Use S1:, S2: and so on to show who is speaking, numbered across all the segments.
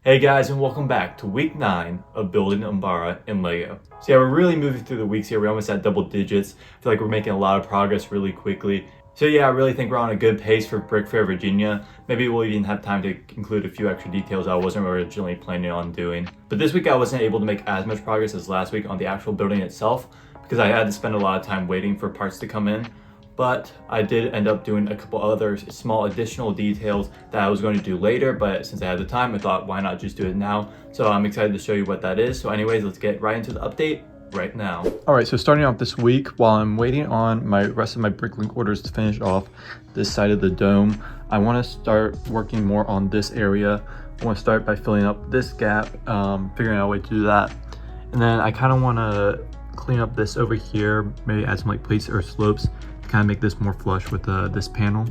S1: Hey guys, and welcome back to week 9 of building UMBARA in LEGO. So yeah, we're really moving through the weeks here. We're almost at double digits. I feel like we're making a lot of progress really quickly. So yeah, I really think we're on a good pace for Brick Fair Virginia. Maybe we'll even have time to include a few extra details I wasn't originally planning on doing. But this week I wasn't able to make as much progress as last week on the actual building itself because I had to spend a lot of time waiting for parts to come in. But I did end up doing a couple other small additional details that I was going to do later, but since I had the time, I thought why not just do it now. So I'm excited to show you what that is. So anyways, let's get right into the update right now. All right, so starting off this week, while I'm waiting on my rest of my bricklink orders to finish off this side of the dome, I want to start working more on this area. I want to start by filling up this gap, figuring out a way to do that. And then I kind of want to clean up this over here, maybe add some like plates or slopes, kind of make this more flush with this panel,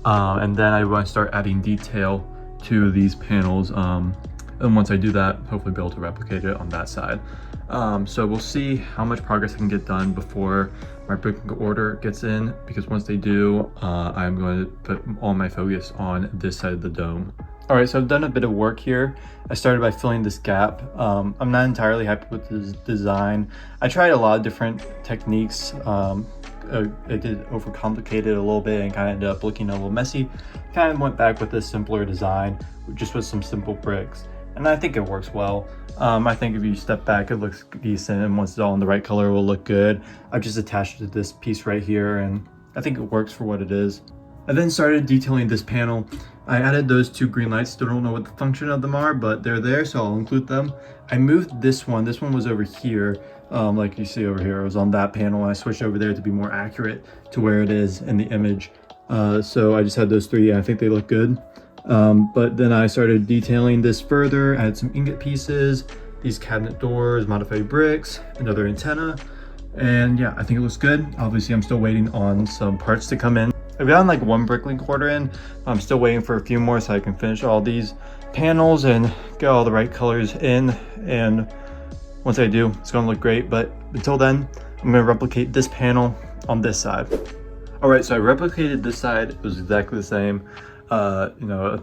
S1: and then I want to start adding detail to these panels, and once I do that, hopefully be able to replicate it on that side. So we'll see how much progress I can get done before my brick order gets in, because once they do, I'm going to put all my focus on this side of the dome. All right, so I've done a bit of work here. I started by filling this gap. I'm not entirely happy with this design. I tried a lot of different techniques. I did overcomplicate it a little bit and kind of ended up looking a little messy. Kind of went back with a simpler design, just with some simple bricks, and I think it works well. I think if you step back, it looks decent, and once it's all in the right color, it will look good. I've just attached it to this piece right here, and I think it works for what it is. I then started detailing this panel. I added those two green lights. Still don't know what the function of them are, but they're there, so I'll include them. I moved this one. This one was over here. Like you see over here, it was on that panel. I switched over there to be more accurate to where it is in the image. So I just had those three. I think they look good. But then I started detailing this further. I had some ingot pieces, these cabinet doors, modified bricks, another antenna. And yeah, I think it looks good. Obviously, I'm still waiting on some parts to come in. I've gotten like one bricklink order in. I'm still waiting for a few more so I can finish all these panels and get all the right colors in. And once I do, it's gonna look great. But until then, I'm gonna replicate this panel on this side. All right, so I replicated this side. It was exactly the same. I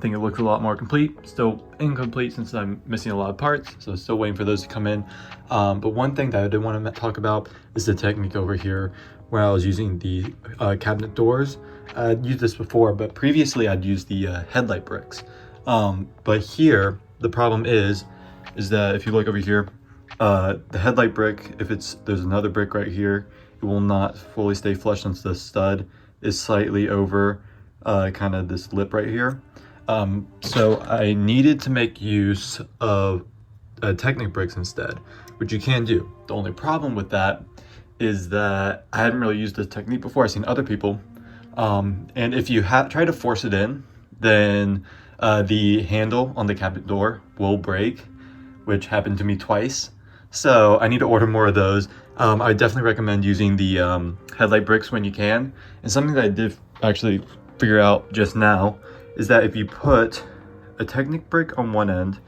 S1: think it looks a lot more complete. Still incomplete since I'm missing a lot of parts, so still waiting for those to come in. But one thing that I did want to talk about is the technique over here where I was using the cabinet doors. I'd used this before, but previously I'd used the headlight bricks. But here, the problem is that if you look over here, the headlight brick, there's another brick right here, it will not fully stay flush since the stud is slightly over kind of this lip right here. So I needed to make use of Technic bricks instead, which you can do. The only problem with that is that I hadn't really used this technique before. I've seen other people, and if you try to force it in, then the handle on the cabinet door will break, which happened to me twice. So I need to order more of those. I definitely recommend using the headlight bricks when you can. And something that I did actually figure out just now is that if you put a Technic brick on one end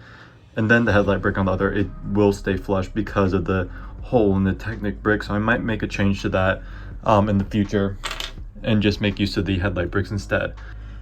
S1: and then the headlight brick on the other, it will stay flush because of the hole in the Technic brick. So I might make a change to that in the future and just make use of the headlight bricks instead.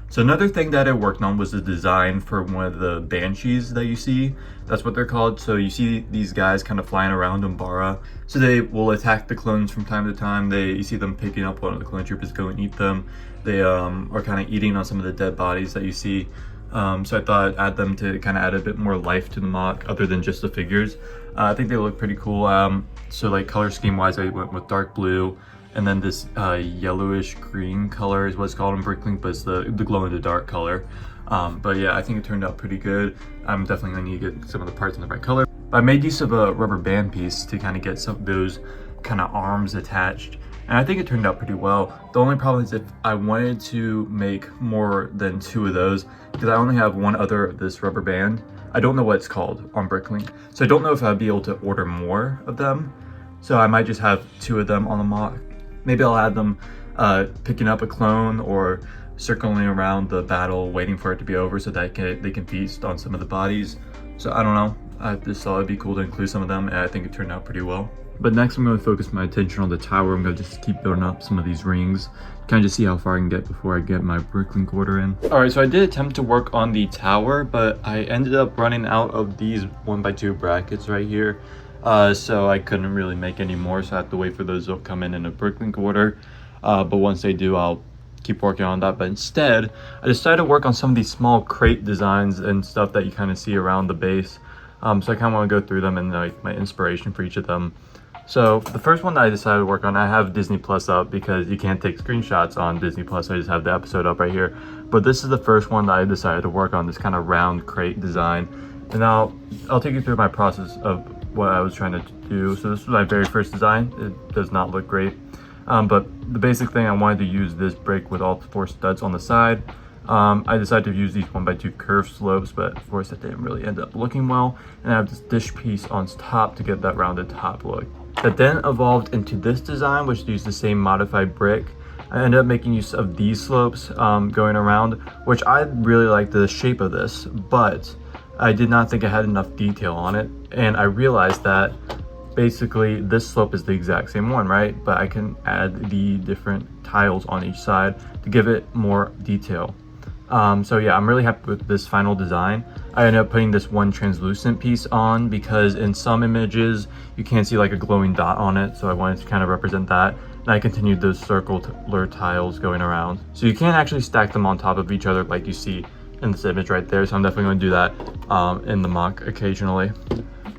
S1: So another thing that I worked on was the design for one of the banshees that you see. That's what they're called. So you see these guys kind of flying around UMBARA. So they will attack the clones from time to time. You see them picking up one of the clone troopers, go and eat them. They are kind of eating on some of the dead bodies that you see. So I thought I'd add them to kind of add a bit more life to the mock other than just the figures. I think they look pretty cool. So like color scheme wise, I went with dark blue. And then this yellowish green color is what's called in bricklink, but it's the glow in the dark color. But yeah, I think it turned out pretty good. I'm definitely gonna need to get some of the parts in the right color. I made use of a rubber band piece to kind of get some of those kind of arms attached. And I think it turned out pretty well. The only problem is if I wanted to make more than 2 of those, because I only have one other of this rubber band. I don't know what it's called on bricklink. So I don't know if I'd be able to order more of them. So I might just have 2 of them on the mock. Maybe I'll add them picking up a clone or circling around the battle, waiting for it to be over so that they can feast on some of the bodies. So I don't know. I just thought it'd be cool to include some of them, and I think it turned out pretty well. But next I'm going to focus my attention on the tower. I'm going to just keep building up some of these rings, kind of just see how far I can get before I get my bricklink order in. Alright, so I did attempt to work on the tower, but I ended up running out of these 1x2 brackets right here. So I couldn't really make any more, so I have to wait for those to come in a bricklink order. But once they do, I'll keep working on that. But instead, I decided to work on some of these small crate designs and stuff that you kind of see around the base. So I kind of want to go through them and like my inspiration for each of them. So the first one that I decided to work on, I have Disney Plus up because you can't take screenshots on Disney Plus. I just have the episode up right here. But this is the first one that I decided to work on, this kind of round crate design. And now I'll take you through my process of what I was trying to do. So this was my very first design. It does not look great. But the basic thing, I wanted to use this brick with all 4 studs on the side. I decided to use these 1x2 curved slopes, but of course that didn't really end up looking well. And I have this dish piece on top to get that rounded top look. That then evolved into this design, which used the same modified brick. I ended up making use of these slopes going around, which I really like the shape of this, but I did not think I had enough detail on it. And I realized that basically this slope is the exact same one, right? But I can add the different tiles on each side to give it more detail. So yeah, I'm really happy with this final design. I ended up putting this one translucent piece on because in some images you can't see like a glowing dot on it, so I wanted to kind of represent that. And I continued those circular tiles going around. So you can't actually stack them on top of each other like you see in this image right there, so I'm definitely going to do that in the mock occasionally.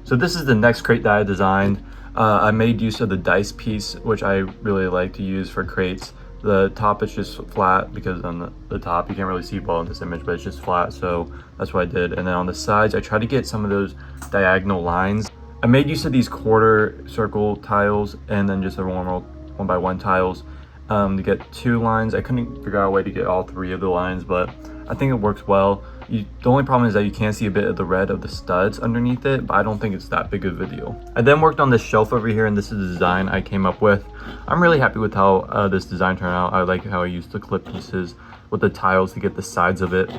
S1: So this is the next crate that I designed. I made use of the dice piece, which I really like to use for crates. The top is just flat because on the top you can't really see well in this image, but it's just flat, so that's what I did. And then on the sides I tried to get some of those diagonal lines. I made use of these quarter circle tiles and then just a normal 1x1 tiles to get 2 lines. I couldn't figure out a way to get all 3 of the lines, but I think it works well. The only problem is that you can see a bit of the red of the studs underneath it, but I don't think it's that big of a deal. I then worked on this shelf over here, and this is the design I came up with. I'm really happy with how this design turned out. I like how I used the clip pieces with the tiles to get the sides of it.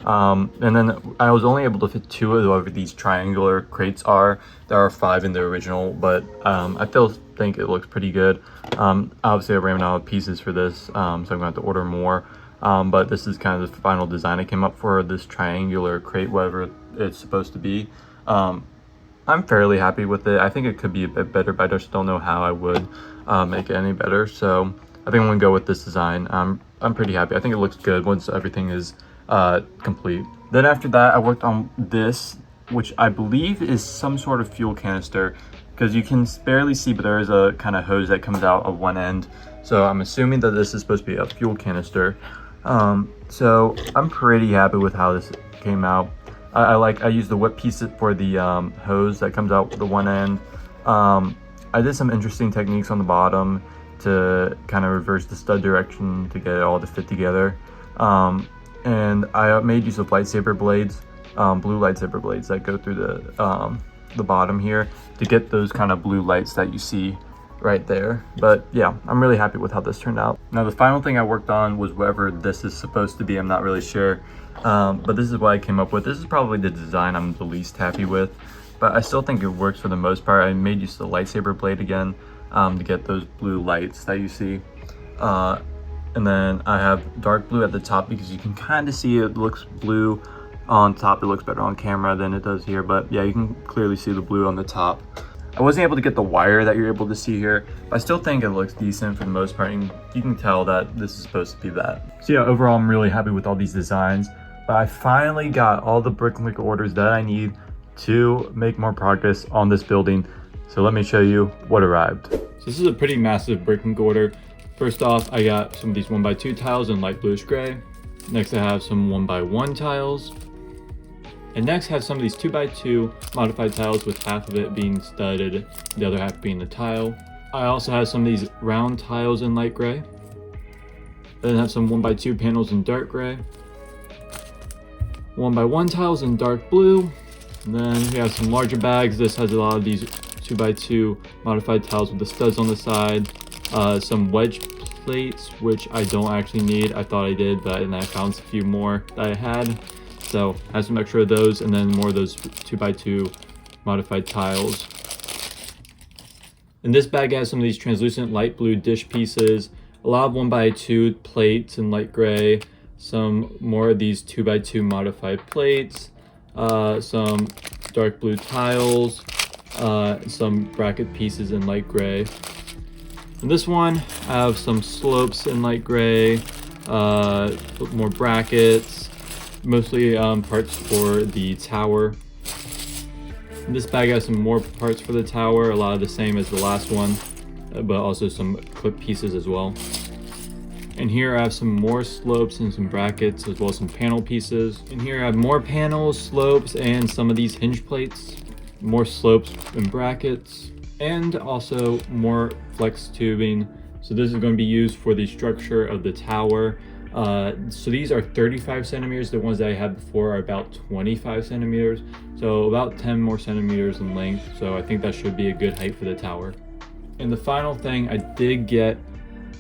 S1: And then I was only able to fit 2 of whatever these triangular crates are. There are 5 in the original, but I still think it looks pretty good. Obviously I ran out of pieces for this, so I'm going to have to order more. But this is kind of the final design I came up for, this triangular crate, whatever it's supposed to be. I'm fairly happy with it. I think it could be a bit better, but I just don't know how I would make it any better. So I think I'm gonna go with this design. I'm pretty happy. I think it looks good once everything is complete. Then after that, I worked on this, which I believe is some sort of fuel canister, because you can barely see, but there is a kind of hose that comes out of one end. So I'm assuming that this is supposed to be a fuel canister. So I'm pretty happy with how this came out. I used the whip piece for the hose that comes out the one end. I did some interesting techniques on the bottom to kind of reverse the stud direction to get it all to fit together. And I made use of lightsaber blades, blue lightsaber blades that go through the bottom here to get those kind of blue lights that you see right there. But yeah, I'm really happy with how this turned out. Now the final thing I worked on was whatever this is supposed to be. I'm not really sure, but this is what I came up with. This is probably the design I'm the least happy with, but I still think it works for the most part. I made use of the lightsaber blade again to get those blue lights that you see, and then I have dark blue at the top because you can kind of see it looks blue on top. It looks better on camera than it does here, but yeah, you can clearly see the blue on the top. I wasn't able to get the wire that you're able to see here, but I still think it looks decent for the most part, and you can tell that this is supposed to be that. So yeah, overall I'm really happy with all these designs, but I finally got all the bricklink orders that I need to make more progress on this building. So let me show you what arrived. So this is a pretty massive bricklink order. First off, I got some of these 1x2 tiles in light bluish gray. Next I have some 1x1 tiles. And next have some of these 2x2 modified tiles with half of it being studded, the other half being the tile. I also have some of these round tiles in light gray. Then have some 1x2 panels in dark gray. 1x1 tiles in dark blue. And then we have some larger bags. This has a lot of these 2x2 modified tiles with the studs on the side. Some wedge plates, which I don't actually need. I thought I did, but then I found a few more that I had. So I have some extra of those, and then more of those 2x2 modified tiles. And this bag has some of these translucent light blue dish pieces, a lot of 1x2 plates in light gray, some more of these 2x2 modified plates, some dark blue tiles, some bracket pieces in light gray. In this one, I have some slopes in light gray, more brackets, mostly parts for the tower. In this bag has some more parts for the tower, a lot of the same as the last one, but also some clip pieces as well. And here I have some more slopes and some brackets, as well as some panel pieces. And here I have more panels, slopes, and some of these hinge plates, more slopes and brackets, and also more flex tubing. So this is going to be used for the structure of the tower. So these are 35 centimeters. The ones that I had before are about 25 centimeters. So about 10 more centimeters in length. So I think that should be a good height for the tower. And the final thing, I did get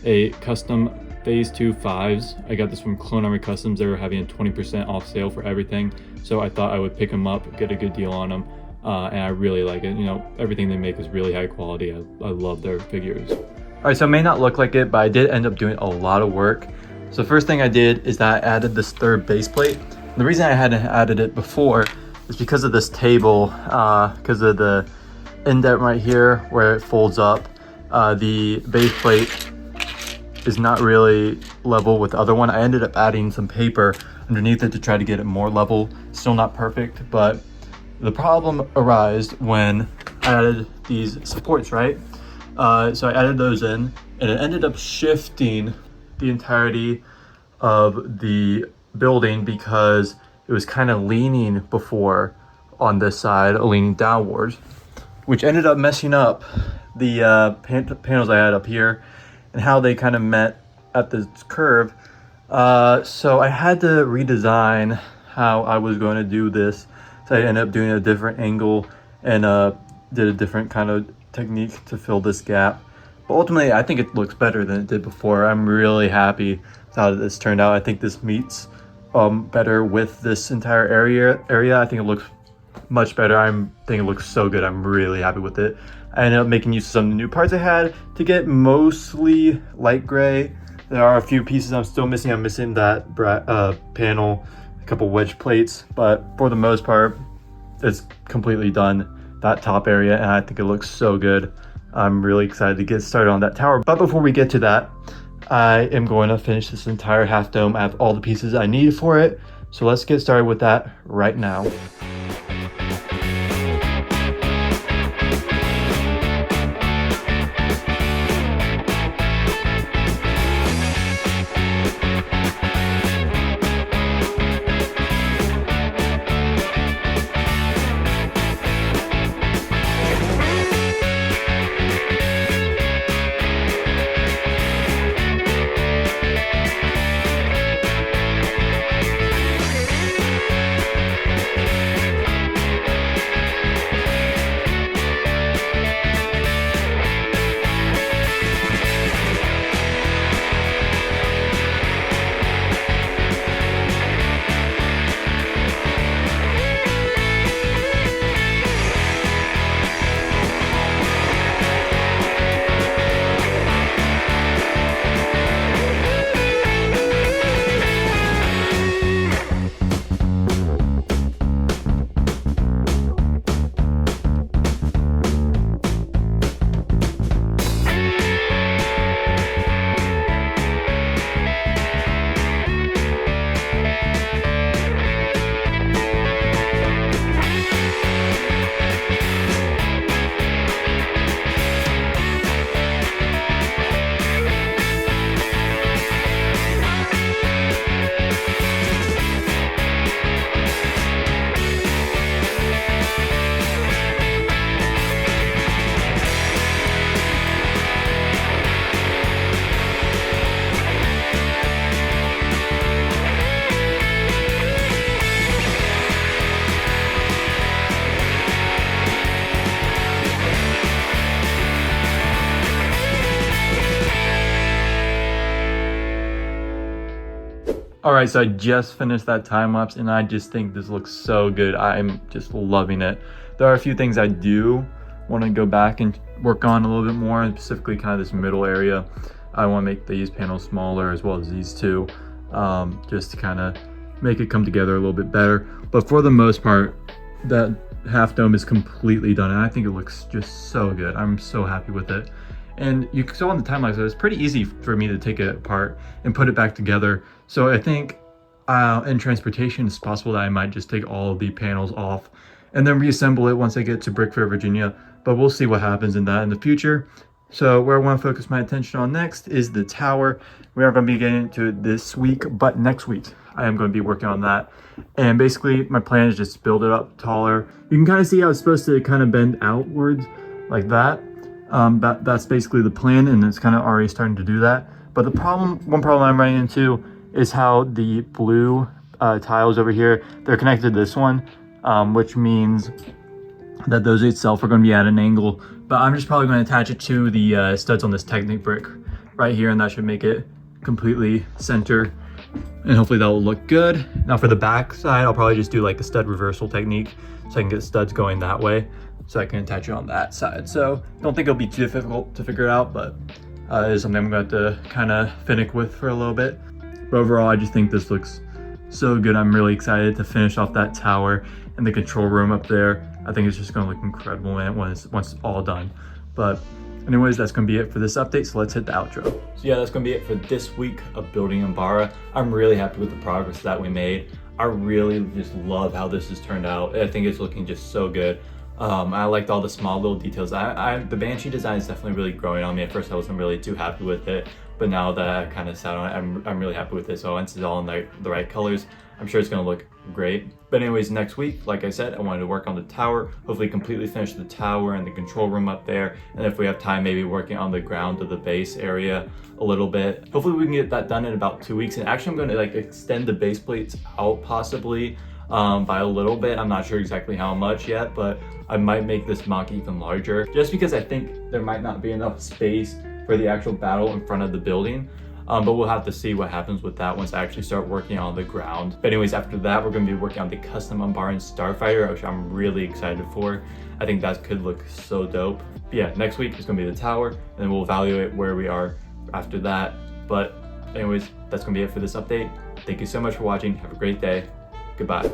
S1: a custom Phase 2 5s. I got this from Clone Army Customs. They were having a 20% off sale for everything. So I thought I would pick them up, get a good deal on them. And I really like it. You know, everything they make is really high quality. I love their figures. All right, so it may not look like it, but I did end up doing a lot of work. So the first thing I did is that I added this third base plate. And the reason I hadn't added it before is because of this table, because of the indent right here where it folds up. The base plate is not really level with the other one. I ended up adding some paper underneath it to try to get it more level. Still not perfect, but the problem arose when I added these supports, right? So I added those in, and it ended up shifting the entirety of the building because it was kind of leaning before on this side, leaning downwards, which ended up messing up the panels I had up here and how they kind of met at this curve. So I had to redesign how I was going to do this. So I ended up doing a different angle and did a different kind of technique to fill this gap. But ultimately, I think it looks better than it did before. I'm really happy with how this turned out. I think this meets better with this entire area. I think it looks much better. I think it looks so good. I'm really happy with it. I ended up making use of some of the new parts I had to get mostly light gray. There are a few pieces I'm still missing. I'm missing that panel, a couple wedge plates, but for the most part, it's completely done, that top area, and I think it looks so good. I'm really excited to get started on that tower. But before we get to that, I am going to finish this entire half dome. I have all the pieces I need for it. So let's get started with that right now. All right, so I just finished that time lapse and I just think this looks so good. I'm just loving it. There are a few things I do want to go back and work on a little bit more, and specifically kind of this middle area. I want to make these panels smaller as well as these two, just to kind of make it come together a little bit better. But for the most part, that half dome is completely done, and I think it looks just so good. I'm so happy with it. And you saw on the time lapse, so it's pretty easy for me to take it apart and put it back together. So I think in transportation, it's possible that I might just take all of the panels off and then reassemble it once I get to Brick Fair, Virginia. But we'll see what happens in that in the future. So where I want to focus my attention on next is the tower. We aren't going to be getting into it this week, but next week I am going to be working on that. And basically my plan is just to build it up taller. You can kind of see how it's supposed to kind of bend outwards like that. That's basically the plan, and it's kind of already starting to do that. But the one problem I'm running into is how the blue tiles over here, they're connected to this one, which means that those itself are going to be at an angle. But I'm just probably going to attach it to the studs on this Technic brick right here, and that should make it completely center, and hopefully that will look good. Now for the back side, I'll probably just do like a stud reversal technique so I can get studs going that way, so I can attach it on that side. So don't think it'll be too difficult to figure it out, but it is something I'm going to have to kind of finick with for a little bit. But overall, I just think this looks so good. I'm really excited to finish off that tower and the control room up there. I think it's just going to look incredible, man, once it's all done. But anyways, that's going to be it for this update, so let's hit the outro. So yeah, that's going to be it for this week of building UMBARA. I'm really happy with the progress that we made. I really just love how this has turned out. I think it's looking just so good. I liked all the small little details. The Banshee design is definitely really growing on me. At first I wasn't really too happy with it, but now that I kind of sat on it, I'm really happy with it. So once it's all in the right colors, I'm sure it's going to look great. But anyways, next week, like I said, I wanted to work on the tower, hopefully completely finish the tower and the control room up there. And if we have time, maybe working on the ground of the base area a little bit. Hopefully we can get that done in about 2 weeks. And actually I'm going to like extend the base plates out possibly by a little bit. I'm not sure exactly how much yet, but I might make this mock even larger just because I think there might not be enough space for the actual battle in front of the building. But we'll have to see what happens with that once I actually start working on the ground. But anyways, after that, we're going to be working on the custom UMBARA Starfighter, which I'm really excited for. I think that could look so dope. But yeah, next week is going to be the tower, and then we'll evaluate where we are after that. But anyways, that's going to be it for this update. Thank you so much for watching. Have a great day. Goodbye.